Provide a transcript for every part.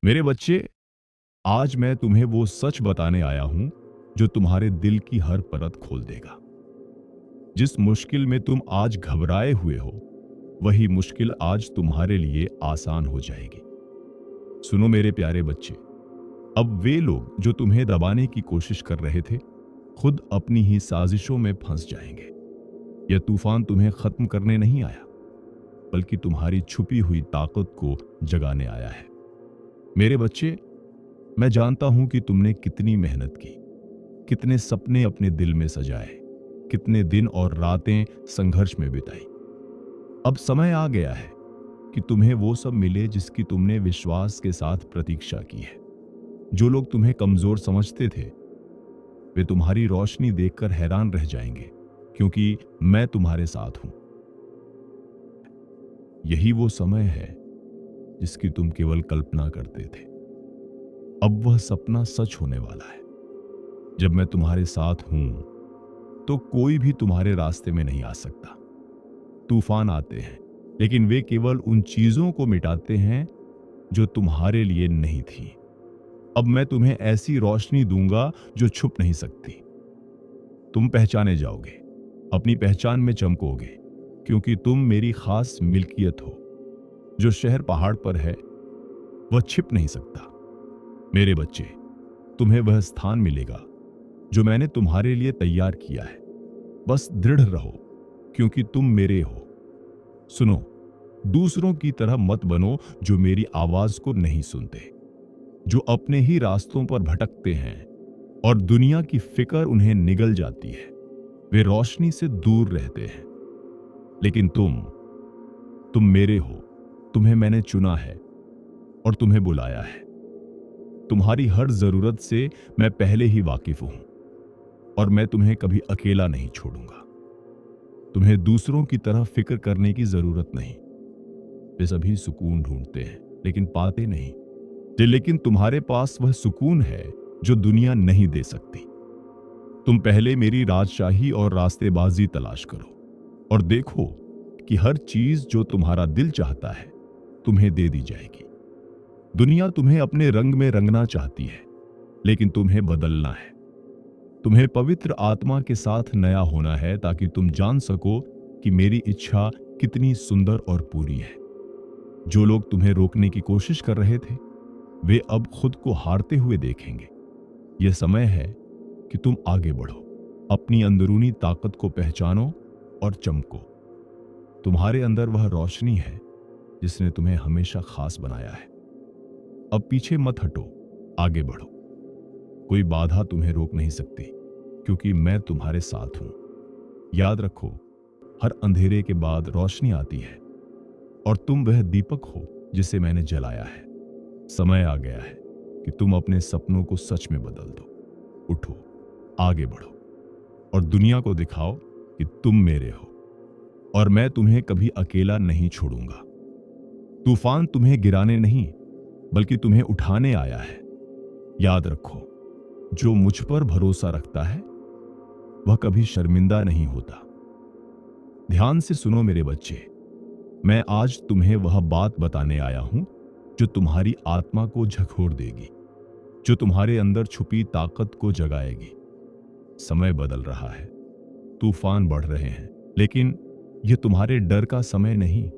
मेरे बच्चे, आज मैं तुम्हें वो सच बताने आया हूं जो तुम्हारे दिल की हर परत खोल देगा। जिस मुश्किल में तुम आज घबराए हुए हो, वही मुश्किल आज तुम्हारे लिए आसान हो जाएगी। सुनो मेरे प्यारे बच्चे, अब वे लोग जो तुम्हें दबाने की कोशिश कर रहे थे, खुद अपनी ही साजिशों में फंस जाएंगे। यह तूफान तुम्हें खत्म करने नहीं आया, बल्कि तुम्हारी छुपी हुई ताकत को जगाने आया है। मेरे बच्चे, मैं जानता हूं कि तुमने कितनी मेहनत की, कितने सपने अपने दिल में सजाए, कितने दिन और रातें संघर्ष में बिताई। अब समय आ गया है कि तुम्हें वो सब मिले जिसकी तुमने विश्वास के साथ प्रतीक्षा की है। जो लोग तुम्हें कमजोर समझते थे, वे तुम्हारी रोशनी देखकर हैरान रह जाएंगे, क्योंकि मैं तुम्हारे साथ हूं। यही वो समय है जिसकी तुम केवल कल्पना करते थे। अब वह सपना सच होने वाला है। जब मैं तुम्हारे साथ हूं, तो कोई भी तुम्हारे रास्ते में नहीं आ सकता। तूफान आते हैं, लेकिन वे केवल उन चीजों को मिटाते हैं जो तुम्हारे लिए नहीं थी। अब मैं तुम्हें ऐसी रोशनी दूंगा जो छुप नहीं सकती। तुम पहचाने जाओगे, अपनी पहचान में चमकोगे, क्योंकि तुम मेरी खास मिल्कियत हो। जो शहर पहाड़ पर है, वह छिप नहीं सकता। मेरे बच्चे, तुम्हें वह स्थान मिलेगा जो मैंने तुम्हारे लिए तैयार किया है। बस दृढ़ रहो, क्योंकि तुम मेरे हो। सुनो, दूसरों की तरह मत बनो जो मेरी आवाज को नहीं सुनते, जो अपने ही रास्तों पर भटकते हैं और दुनिया की फिक्र उन्हें निगल जाती है। वे रोशनी से दूर रहते हैं। लेकिन तुम मेरे हो। तुम्हें मैंने चुना है और तुम्हें बुलाया है। तुम्हारी हर जरूरत से मैं पहले ही वाकिफ हूं, और मैं तुम्हें कभी अकेला नहीं छोड़ूंगा। तुम्हें दूसरों की तरह फिक्र करने की जरूरत नहीं। वे सभी सुकून ढूंढते हैं, लेकिन पाते नहीं। लेकिन तुम्हारे पास वह सुकून है जो दुनिया नहीं दे सकती। तुम पहले मेरी राजशाही और रास्तेबाजी तलाश करो, और देखो कि हर चीज जो तुम्हारा दिल चाहता है, तुम्हें दे दी जाएगी। दुनिया तुम्हें अपने रंग में रंगना चाहती है, लेकिन तुम्हें बदलना है। तुम्हें पवित्र आत्मा के साथ नया होना है, ताकि तुम जान सको कि मेरी इच्छा कितनी सुंदर और पूरी है। जो लोग तुम्हें रोकने की कोशिश कर रहे थे, वे अब खुद को हारते हुए देखेंगे। यह समय है कि तुम आगे बढ़ो, अपनी अंदरूनी ताकत को पहचानो और चमको। तुम्हारे अंदर वह रोशनी है जिसने तुम्हें हमेशा खास बनाया है। अब पीछे मत हटो, आगे बढ़ो। कोई बाधा तुम्हें रोक नहीं सकती, क्योंकि मैं तुम्हारे साथ हूं। याद रखो, हर अंधेरे के बाद रोशनी आती है, और तुम वह दीपक हो जिसे मैंने जलाया है। समय आ गया है कि तुम अपने सपनों को सच में बदल दो। उठो, आगे बढ़ो, और दुनिया को दिखाओ कि तुम मेरे हो, और मैं तुम्हें कभी अकेला नहीं छोड़ूंगा। तूफान तुम्हें गिराने नहीं, बल्कि तुम्हें उठाने आया है। याद रखो, जो मुझ पर भरोसा रखता है, वह कभी शर्मिंदा नहीं होता। ध्यान से सुनो मेरे बच्चे, मैं आज तुम्हें वह बात बताने आया हूं जो तुम्हारी आत्मा को झकोर देगी, जो तुम्हारे अंदर छुपी ताकत को जगाएगी। समय बदल रहा है, तूफान बढ़ रहे हैं, लेकिन यह तुम्हारे डर का समय नहीं,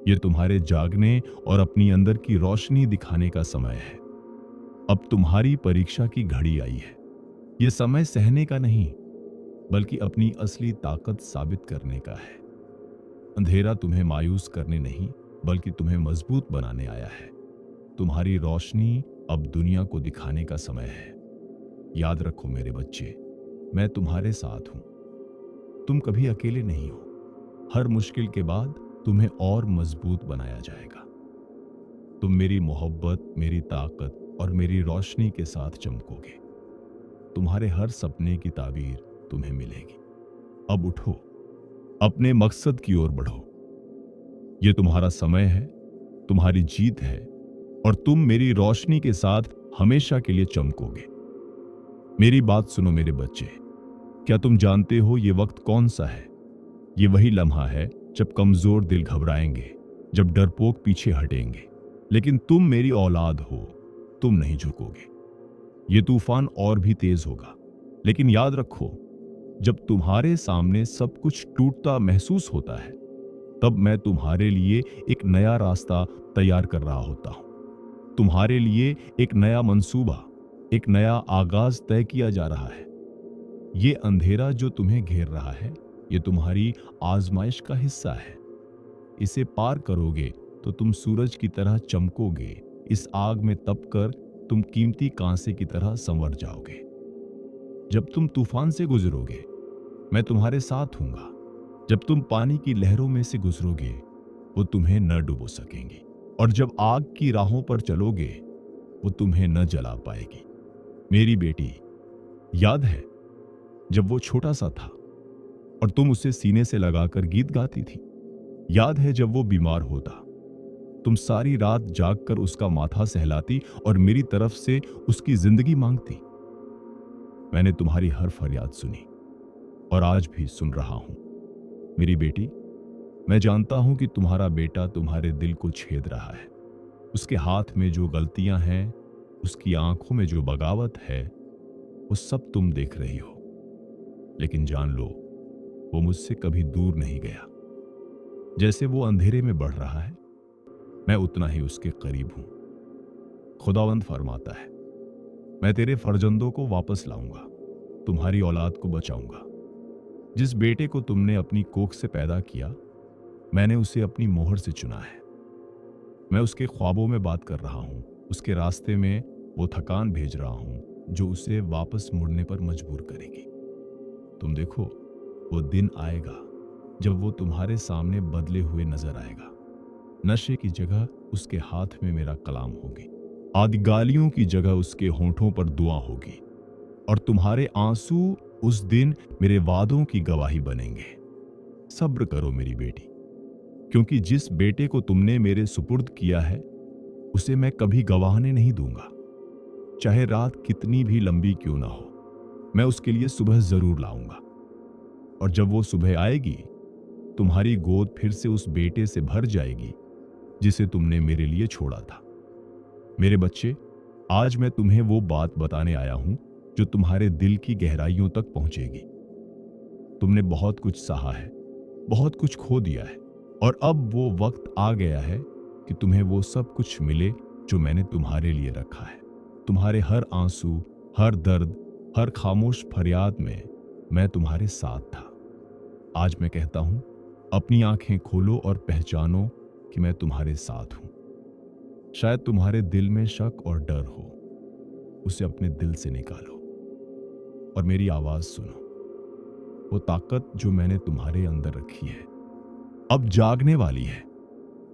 यह तुम्हारे जागने और अपनी अंदर की रोशनी दिखाने का समय है। अब तुम्हारी परीक्षा की घड़ी आई है। यह समय सहने का नहीं, बल्कि अपनी असली ताकत साबित करने का है। अंधेरा तुम्हें मायूस करने नहीं, बल्कि तुम्हें मजबूत बनाने आया है। तुम्हारी रोशनी अब दुनिया को दिखाने का समय है। याद रखो मेरे बच्चे, मैं तुम्हारे साथ हूं। तुम कभी अकेले नहीं हो। हर मुश्किल के बाद तुम्हें और मजबूत बनाया जाएगा। तुम मेरी मोहब्बत, मेरी ताकत और मेरी रोशनी के साथ चमकोगे। तुम्हारे हर सपने की ताबीर तुम्हें मिलेगी। अब उठो, अपने मकसद की ओर बढ़ो। यह तुम्हारा समय है, तुम्हारी जीत है, और तुम मेरी रोशनी के साथ हमेशा के लिए चमकोगे। मेरी बात सुनो मेरे बच्चे, क्या तुम जानते हो ये वक्त कौन सा है? ये वही लम्हा है जब कमजोर दिल घबराएंगे, जब डरपोक पीछे हटेंगे। लेकिन तुम मेरी औलाद हो, तुम नहीं झुकोगे। ये तूफान और भी तेज होगा, लेकिन याद रखो, जब तुम्हारे सामने सब कुछ टूटता महसूस होता है, तब मैं तुम्हारे लिए एक नया रास्ता तैयार कर रहा होता हूं। तुम्हारे लिए एक नया मंसूबा, एक नया आगाज तय किया जा रहा है। ये अंधेरा जो तुम्हें घेर रहा है, ये तुम्हारी आजमाइश का हिस्सा है। इसे पार करोगे तो तुम सूरज की तरह चमकोगे। इस आग में तपकर तुम कीमती कांसे की तरह संवर जाओगे। जब तुम तूफान से गुजरोगे, मैं तुम्हारे साथ हूंगा। जब तुम पानी की लहरों में से गुजरोगे, वो तुम्हें न डुबो सकेंगी। और जब आग की राहों पर चलोगे, वो तुम्हें न जला पाएगी। मेरी बेटी, याद है जब वो छोटा सा था और तुम उसे सीने से लगाकर गीत गाती थी? याद है जब वो बीमार होता, तुम सारी रात जागकर उसका माथा सहलाती और मेरी तरफ से उसकी जिंदगी मांगती? मैंने तुम्हारी हर फरियाद सुनी और आज भी सुन रहा हूं। मेरी बेटी, मैं जानता हूं कि तुम्हारा बेटा तुम्हारे दिल को छेद रहा है। उसके हाथ में जो गलतियां हैं, उसकी आंखों में जो बगावत है, वो सब तुम देख रही हो। लेकिन जान लो, वो मुझसे कभी दूर नहीं गया। जैसे वो अंधेरे में बढ़ रहा है, मैं उतना ही उसके करीब हूं। खुदावंद फरमाता है, मैं तेरे फर्जंदों को वापस लाऊंगा, तुम्हारी औलाद को बचाऊंगा। जिस बेटे को तुमने अपनी कोख से पैदा किया, मैंने उसे अपनी मोहर से चुना है। मैं उसके ख्वाबों में बात कर रहा हूं, उसके रास्ते में वो थकान भेज रहा हूं जो उसे वापस मुड़ने पर मजबूर करेगी। तुम देखो, वो दिन आएगा जब वो तुम्हारे सामने बदले हुए नजर आएगा। नशे की जगह उसके हाथ में मेरा कलाम होगी, आदिगालियों की जगह उसके होंठों पर दुआ होगी, और तुम्हारे आंसू उस दिन मेरे वादों की गवाही बनेंगे। सब्र करो मेरी बेटी, क्योंकि जिस बेटे को तुमने मेरे सुपुर्द किया है, उसे मैं कभी गवाहने नहीं दूंगा। चाहे रात कितनी भी लंबी क्यों ना हो, मैं उसके लिए सुबह जरूर लाऊंगा। और जब वो सुबह आएगी, तुम्हारी गोद फिर से उस बेटे से भर जाएगी जिसे तुमने मेरे लिए छोड़ा था। मेरे बच्चे, आज मैं तुम्हें वो बात बताने आया हूं जो तुम्हारे दिल की गहराइयों तक पहुंचेगी। तुमने बहुत कुछ सहा है, बहुत कुछ खो दिया है, और अब वो वक्त आ गया है कि तुम्हें वो सब कुछ मिले जो मैंने तुम्हारे लिए रखा है। तुम्हारे हर आंसू, हर दर्द, हर खामोश फरियाद में मैं तुम्हारे साथ था। आज मैं कहता हूं, अपनी आंखें खोलो और पहचानो कि मैं तुम्हारे साथ हूं। शायद तुम्हारे दिल में शक और डर हो, उसे अपने दिल से निकालो और मेरी आवाज सुनो। वो ताकत जो मैंने तुम्हारे अंदर रखी है, अब जागने वाली है।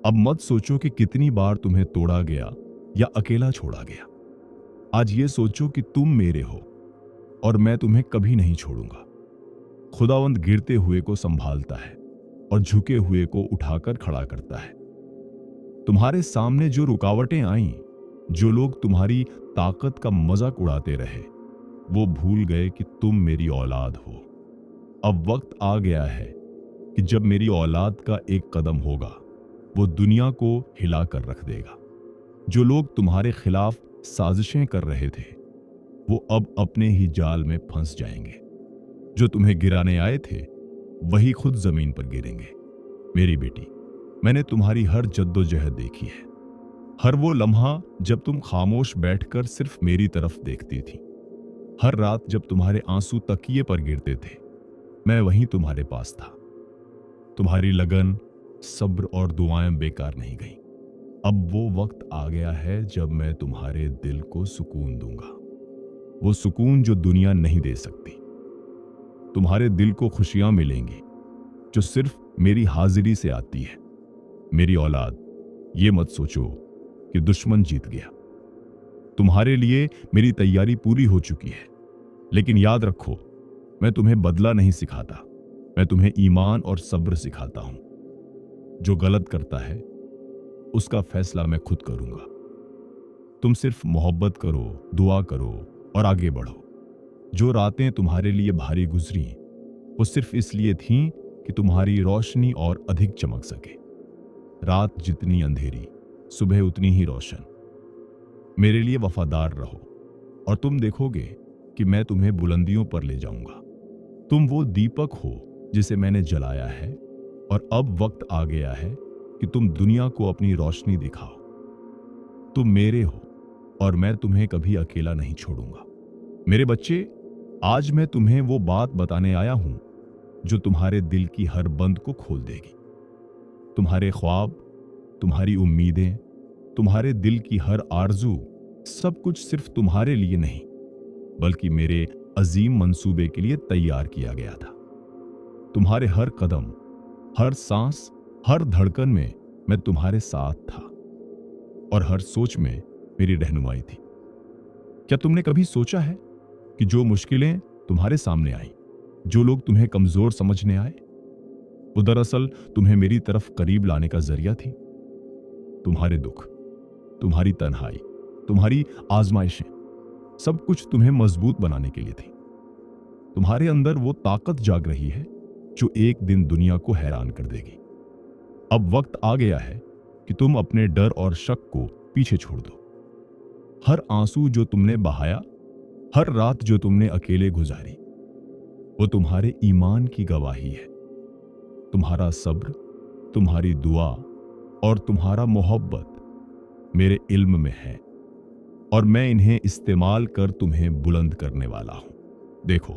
अब मत सोचो कि कितनी बार तुम्हें तोड़ा गया या अकेला छोड़ा गया। आज ये सोचो कि तुम मेरे हो और मैं तुम्हें कभी नहीं छोड़ूंगा। खुदावंद गिरते हुए को संभालता है और झुके हुए को उठाकर खड़ा करता है। तुम्हारे सामने जो रुकावटें आईं, जो लोग तुम्हारी ताकत का मजाक उड़ाते रहे, वो भूल गए कि तुम मेरी औलाद हो। अब वक्त आ गया है कि जब मेरी औलाद का एक कदम होगा, वो दुनिया को हिला कर रख देगा। जो लोग तुम्हारे खिलाफ साजिशें कर रहे थे, वो अब अपने ही जाल में फंस जाएंगे। जो तुम्हें गिराने आए थे, वही खुद जमीन पर गिरेंगे। मेरी बेटी, मैंने तुम्हारी हर जद्दोजहद देखी है। हर वो लम्हा जब तुम खामोश बैठकर सिर्फ मेरी तरफ देखती थी। हर रात जब तुम्हारे आंसू तकिए पर गिरते थे, मैं वहीं तुम्हारे पास था। तुम्हारी लगन, सब्र और दुआएं बेकार नहीं गईं। अब वो वक्त आ गया है जब मैं तुम्हारे दिल को सुकून दूंगा, वो सुकून जो दुनिया नहीं दे सकती। तुम्हारे दिल को खुशियां मिलेंगी जो सिर्फ मेरी हाजिरी से आती है। मेरी औलाद, ये मत सोचो कि दुश्मन जीत गया। तुम्हारे लिए मेरी तैयारी पूरी हो चुकी है। लेकिन याद रखो, मैं तुम्हें बदला नहीं सिखाता, मैं तुम्हें ईमान और सब्र सिखाता हूं। जो गलत करता है, उसका फैसला मैं खुद करूंगा। तुम सिर्फ मोहब्बत करो, दुआ करो और आगे बढ़ो। जो रातें तुम्हारे लिए भारी गुजरी, वो सिर्फ इसलिए थीं कि तुम्हारी रोशनी और अधिक चमक सके। रात जितनी अंधेरी, सुबह उतनी ही रोशन। मेरे लिए वफादार रहो और तुम देखोगे कि मैं तुम्हें बुलंदियों पर ले जाऊंगा। तुम वो दीपक हो जिसे मैंने जलाया है, और अब वक्त आ गया है कि तुम दुनिया को अपनी रोशनी दिखाओ। तुम मेरे हो और मैं तुम्हें कभी अकेला नहीं छोड़ूंगा। मेरे बच्चे, आज मैं तुम्हें वो बात बताने आया हूं जो तुम्हारे दिल की हर बंद को खोल देगी। तुम्हारे ख्वाब, तुम्हारी उम्मीदें, तुम्हारे दिल की हर आरजू, सब कुछ सिर्फ तुम्हारे लिए नहीं बल्कि मेरे अजीम मंसूबे के लिए तैयार किया गया था। तुम्हारे हर कदम, हर सांस, हर धड़कन में मैं तुम्हारे साथ था और हर सोच में मेरी रहनुमाई थी। क्या तुमने कभी सोचा है कि जो मुश्किलें तुम्हारे सामने आई, जो लोग तुम्हें कमजोर समझने आए, वो दरअसल तुम्हें मेरी तरफ करीब लाने का जरिया थी? तुम्हारे दुख, तुम्हारी तन्हाई, तुम्हारी आजमाइशें, सब कुछ तुम्हें मजबूत बनाने के लिए थी। तुम्हारे अंदर वो ताकत जाग रही है जो एक दिन दुनिया को हैरान कर देगी। अब वक्त आ गया है कि तुम अपने डर और शक को पीछे छोड़ दो। हर आंसू जो तुमने बहाया, हर रात जो तुमने अकेले गुजारी, वो तुम्हारे ईमान की गवाही है। तुम्हारा सब्र, तुम्हारी दुआ और तुम्हारा मोहब्बत मेरे इल्म में है और मैं इन्हें इस्तेमाल कर तुम्हें बुलंद करने वाला हूं। देखो,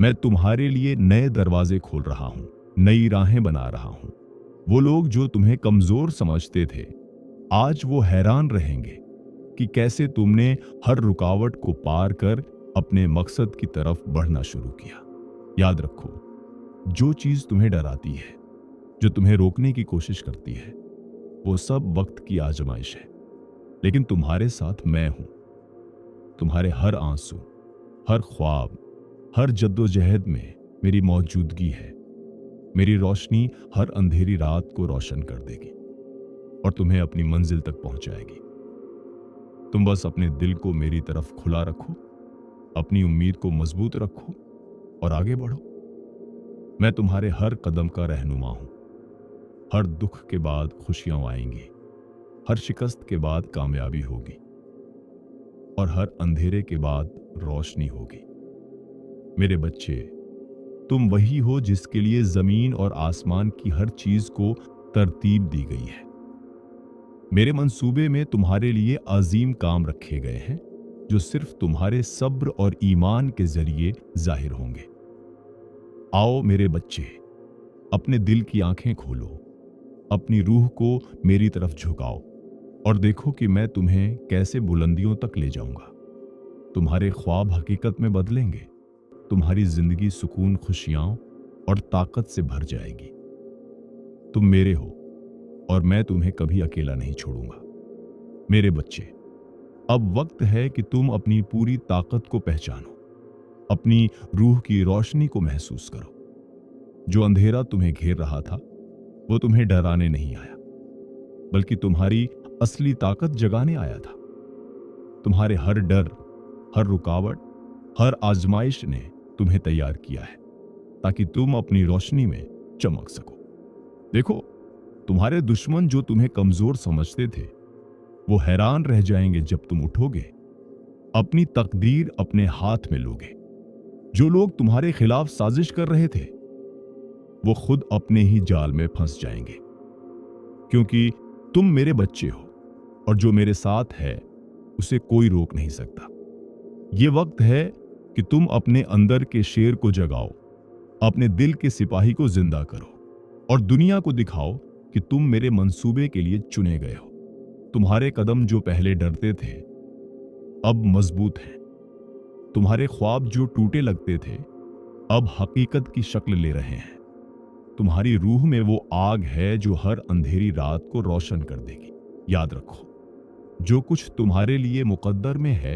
मैं तुम्हारे लिए नए दरवाजे खोल रहा हूं, नई राहें बना रहा हूं। वो लोग जो तुम्हें कमजोर समझते थे, आज वो हैरान रहेंगे कि कैसे तुमने हर रुकावट को पार कर अपने मकसद की तरफ बढ़ना शुरू किया। याद रखो, जो चीज तुम्हें डराती है, जो तुम्हें रोकने की कोशिश करती है, वो सब वक्त की आजमाइश है। लेकिन तुम्हारे साथ मैं हूं। तुम्हारे हर आंसू, हर ख्वाब, हर जद्दोजहद में मेरी मौजूदगी है। मेरी रोशनी हर अंधेरी रात को रोशन कर देगी और तुम्हें अपनी मंजिल तक पहुंचाएगी। तुम बस अपने दिल को मेरी तरफ खुला रखो, अपनी उम्मीद को मजबूत रखो और आगे बढ़ो। मैं तुम्हारे हर कदम का रहनुमा हूं। हर दुख के बाद खुशियां आएंगी, हर शिकस्त के बाद कामयाबी होगी और हर अंधेरे के बाद रोशनी होगी। मेरे बच्चे, तुम वही हो जिसके लिए जमीन और आसमान की हर चीज को तरतीब दी गई है। मेरे मंसूबे में तुम्हारे लिए अजीम काम रखे गए हैं जो सिर्फ तुम्हारे सब्र और ईमान के जरिए जाहिर होंगे। आओ मेरे बच्चे, अपने दिल की आंखें खोलो, अपनी रूह को मेरी तरफ झुकाओ और देखो कि मैं तुम्हें कैसे बुलंदियों तक ले जाऊंगा। तुम्हारे ख्वाब हकीकत में बदलेंगे, तुम्हारी जिंदगी सुकून, खुशियां और ताकत से भर जाएगी। तुम मेरे हो और मैं तुम्हें कभी अकेला नहीं छोड़ूंगा। मेरे बच्चे, अब वक्त है कि तुम अपनी पूरी ताकत को पहचानो, अपनी रूह की रोशनी को महसूस करो। जो अंधेरा तुम्हें घेर रहा था, वो तुम्हें डराने नहीं आया, बल्कि तुम्हारी असली ताकत जगाने आया था। तुम्हारे हर डर, हर रुकावट, हर आजमाइश ने तुम्हें तैयार किया है ताकि तुम अपनी रोशनी में चमक सको। देखो, तुम्हारे दुश्मन जो तुम्हें कमजोर समझते थे, वो हैरान रह जाएंगे जब तुम उठोगे, अपनी तकदीर अपने हाथ में लोगे। जो लोग तुम्हारे खिलाफ साजिश कर रहे थे, वो खुद अपने ही जाल में फंस जाएंगे, क्योंकि तुम मेरे बच्चे हो और जो मेरे साथ है उसे कोई रोक नहीं सकता। ये वक्त है कि तुम अपने अंदर के शेर को जगाओ, अपने दिल के सिपाही को जिंदा करो और दुनिया को दिखाओ कि तुम मेरे मंसूबे के लिए चुने गए हो। तुम्हारे कदम जो पहले डरते थे, अब मजबूत हैं। तुम्हारे ख्वाब जो टूटे लगते थे, अब हकीकत की शक्ल ले रहे हैं। तुम्हारी रूह में वो आग है जो हर अंधेरी रात को रोशन कर देगी। याद रखो, जो कुछ तुम्हारे लिए मुकद्दर में है,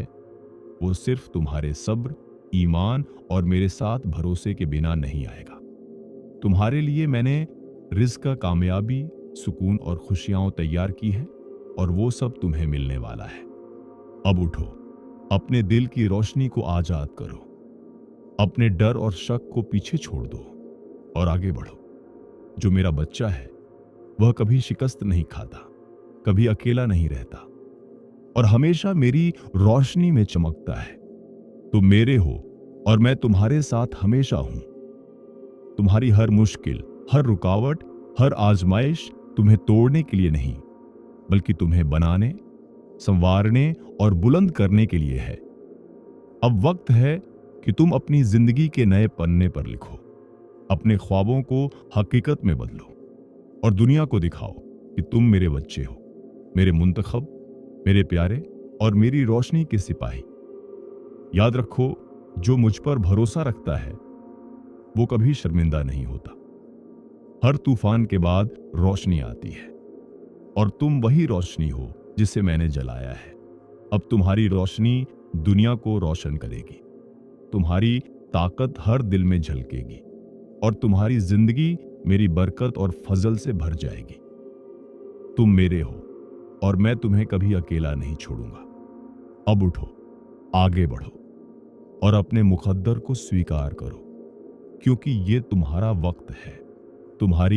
वो सिर्फ तुम्हारे सब्र, ईमान और मेरे साथ भरोसे के बिना नहीं आएगा। तुम्हारे लिए मैंने रिज़्क़ का कामयाबी, सुकून और खुशियां तैयार की है और वो सब तुम्हें मिलने वाला है। अब उठो, अपने दिल की रोशनी को आजाद करो, अपने डर और शक को पीछे छोड़ दो और आगे बढ़ो। जो मेरा बच्चा है, वह कभी शिकस्त नहीं खाता, कभी अकेला नहीं रहता और हमेशा मेरी रोशनी में चमकता है। तुम मेरे हो और मैं तुम्हारे साथ हमेशा हूं। तुम्हारी हर मुश्किल, हर रुकावट, हर आजमाइश तुम्हें तोड़ने के लिए नहीं, बल्कि तुम्हें बनाने, संवारने और बुलंद करने के लिए है। अब वक्त है कि तुम अपनी जिंदगी के नए पन्ने पर लिखो, अपने ख्वाबों को हकीकत में बदलो और दुनिया को दिखाओ कि तुम मेरे बच्चे हो, मेरे मुंतखब, मेरे प्यारे और मेरी रोशनी के सिपाही। याद रखो, जो मुझ पर भरोसा रखता है वो कभी शर्मिंदा नहीं होता। हर तूफान के बाद रोशनी आती है और तुम वही रोशनी हो जिसे मैंने जलाया है। अब तुम्हारी रोशनी दुनिया को रोशन करेगी, तुम्हारी ताकत हर दिल में झलकेगी और तुम्हारी जिंदगी मेरी बरकत और फजल से भर जाएगी। तुम मेरे हो और मैं तुम्हें कभी अकेला नहीं छोड़ूंगा। अब उठो, आगे बढ़ो और अपने मुकद्दर को स्वीकार करो, क्योंकि ये तुम्हारा वक्त है, तुम्हारी